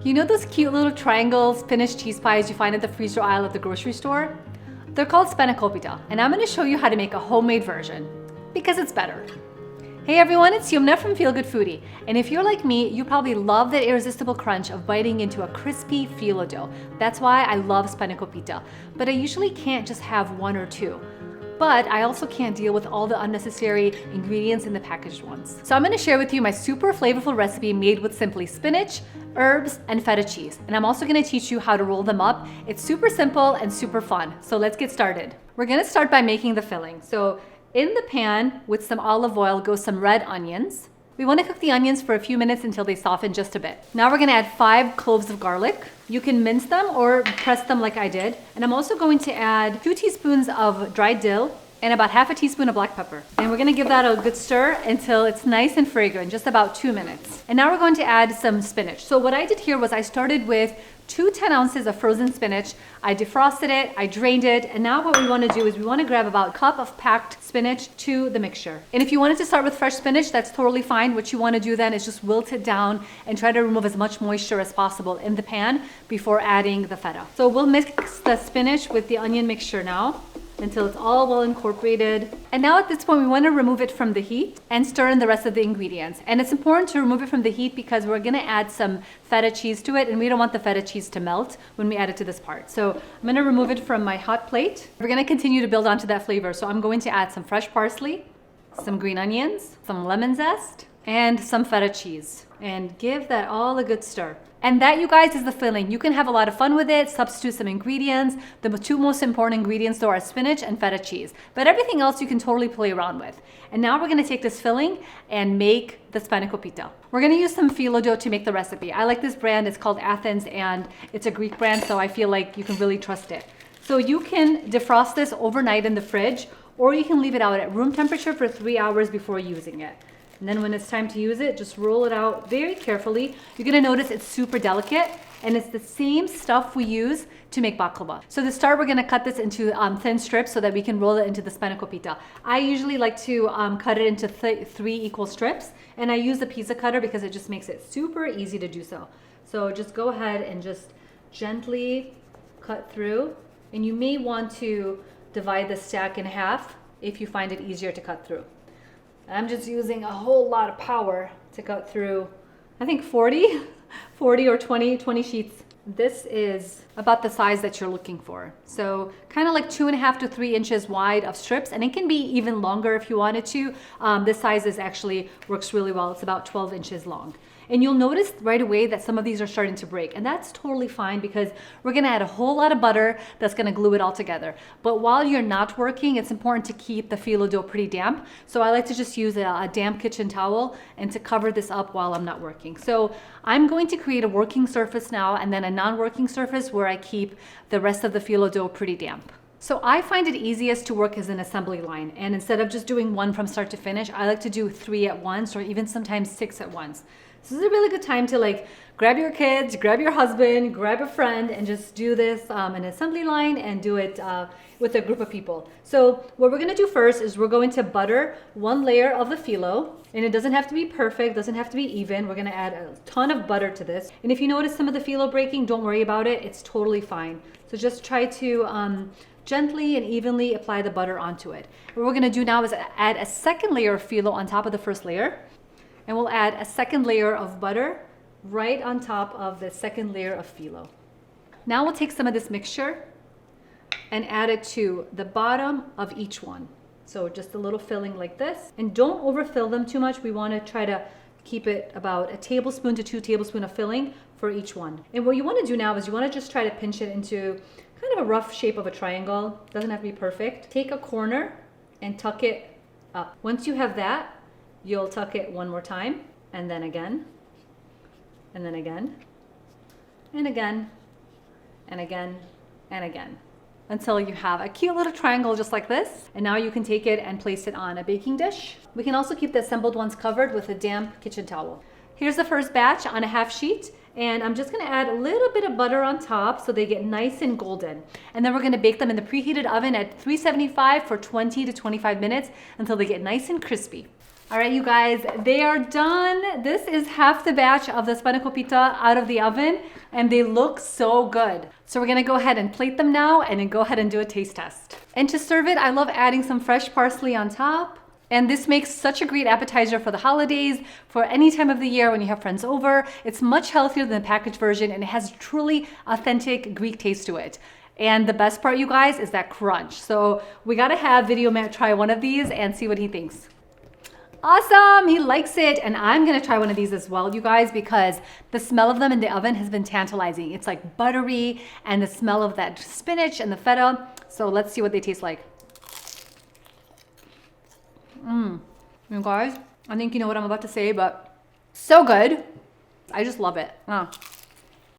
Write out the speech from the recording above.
You know those cute little triangle spinach cheese pies you find at the freezer aisle at the grocery store? They're called Spanakopita, and I'm going to show you how to make a homemade version, because it's better. Hey everyone, it's Yumna from Feel Good Foodie, and if you're like me, you probably love the irresistible crunch of biting into a crispy phyllo dough. That's why I love Spanakopita, but I usually can't just have one or two. But I also can't deal with all the unnecessary ingredients in the packaged ones. So I'm going to share with you my super flavorful recipe made with simply spinach, herbs, and feta cheese. And I'm also going to teach you how to roll them up. It's super simple and super fun. So let's get started. We're going to start by making the filling. So in the pan with some olive oil goes some red onions. We want to cook the onions for a few minutes until they soften just a bit. Now we're going to add 5 cloves of garlic. You can mince them or press them like I did. And I'm also going to add 2 teaspoons of dried dill and about half a teaspoon of black pepper. And we're gonna give that a good stir until it's nice and fragrant, just about 2 minutes. And now we're going to add some spinach. So what I did here was I started with 2 10 ounces of frozen spinach. I defrosted it, I drained it, and now what we wanna do is we wanna grab about a cup of packed spinach to the mixture. And if you wanted to start with fresh spinach, that's totally fine. What you wanna do then is just wilt it down and try to remove as much moisture as possible in the pan before adding the feta. So we'll mix the spinach with the onion mixture now until it's all well incorporated. And now at this point, we want to remove it from the heat and stir in the rest of the ingredients. And it's important to remove it from the heat because we're going to add some feta cheese to it, and we don't want the feta cheese to melt when we add it to this part. So I'm going to remove it from my hot plate. We're going to continue to build onto that flavor. So I'm going to add some fresh parsley, some green onions, some lemon zest, and some feta cheese, and give that all a good stir. And that, you guys, is the filling. You can have a lot of fun with it, substitute some ingredients. The 2 most important ingredients though are spinach and feta cheese. But everything else you can totally play around with. And now we're gonna take this filling and make the Spanakopita. We're gonna use some phyllo dough to make the recipe. I like this brand, it's called Athens, and it's a Greek brand, so I feel like you can really trust it. So you can defrost this overnight in the fridge, or you can leave it out at room temperature for 3 hours before using it. And then when it's time to use it, just roll it out very carefully. You're gonna notice it's super delicate, and it's the same stuff we use to make baklava. So to start, we're gonna cut this into thin strips so that we can roll it into the Spanakopita. I usually like to cut it into 3 equal strips, and I use the pizza cutter because it just makes it super easy to do so. So just go ahead and just gently cut through, and you may want to divide the stack in half if you find it easier to cut through. I'm just using a whole lot of power to cut through, I think 40 or 20 sheets. This is about the size that you're looking for. So kind of like 2.5 to 3 inches wide of strips, and it can be even longer if you wanted to. This size actually works really well. It's about 12 inches long. And you'll notice right away that some of these are starting to break, and that's totally fine because we're gonna add a whole lot of butter that's gonna glue it all together. But while you're not working, it's important to keep the phyllo dough pretty damp. So I like to just use a damp kitchen towel and to cover this up while I'm not working. So I'm going to create a working surface now and then a non-working surface where I keep the rest of the phyllo dough pretty damp. So I find it easiest to work as an assembly line, and instead of just doing one from start to finish, I like to do 3 at once, or even sometimes 6 at once. So this is a really good time to like grab your kids, grab your husband, grab a friend, and just do this in an assembly line and do it with a group of people. So what we're gonna do first is we're going to butter 1 layer of the phyllo, and it doesn't have to be perfect, doesn't have to be even. We're gonna add a ton of butter to this. And if you notice some of the phyllo breaking, don't worry about it, it's totally fine. So just try to gently and evenly apply the butter onto it. What we're gonna do now is add a 2nd layer of phyllo on top of the 1st layer. And we'll add a 2nd layer of butter right on top of the 2nd layer of phyllo. Now we'll take some of this mixture and add it to the bottom of each one. So just a little filling like this. And don't overfill them too much. We want to try to keep it about 1 tablespoon to 2 tablespoons of filling for each one. And what you want to do now is you want to just try to pinch it into kind of a rough shape of a triangle. Doesn't have to be perfect. Take a corner and tuck it up. Once you have that, you'll tuck it 1 more time, and then again, and then again, and again, and again, and again, until you have a cute little triangle just like this. And now you can take it and place it on a baking dish. We can also keep the assembled ones covered with a damp kitchen towel. Here's the first batch on a half sheet, and I'm just gonna add a little bit of butter on top so they get nice and golden. And then we're gonna bake them in the preheated oven at 375 for 20 to 25 minutes until they get nice and crispy. All right, you guys, they are done. This is half the batch of the Spanakopita out of the oven, and they look so good. So we're gonna go ahead and plate them now and then go ahead and do a taste test. And to serve it, I love adding some fresh parsley on top. And this makes such a great appetizer for the holidays, for any time of the year when you have friends over. It's much healthier than the packaged version, and it has truly authentic Greek taste to it. And the best part, you guys, is that crunch. So we gotta have Video Matt try one of these and see what he thinks. Awesome, he likes it. And I'm gonna try one of these as well, you guys, because the smell of them in the oven has been tantalizing. It's like buttery, and the smell of that spinach and the feta. So let's see what they taste like. You guys, I think you know what I'm about to say, but so good. I just love it.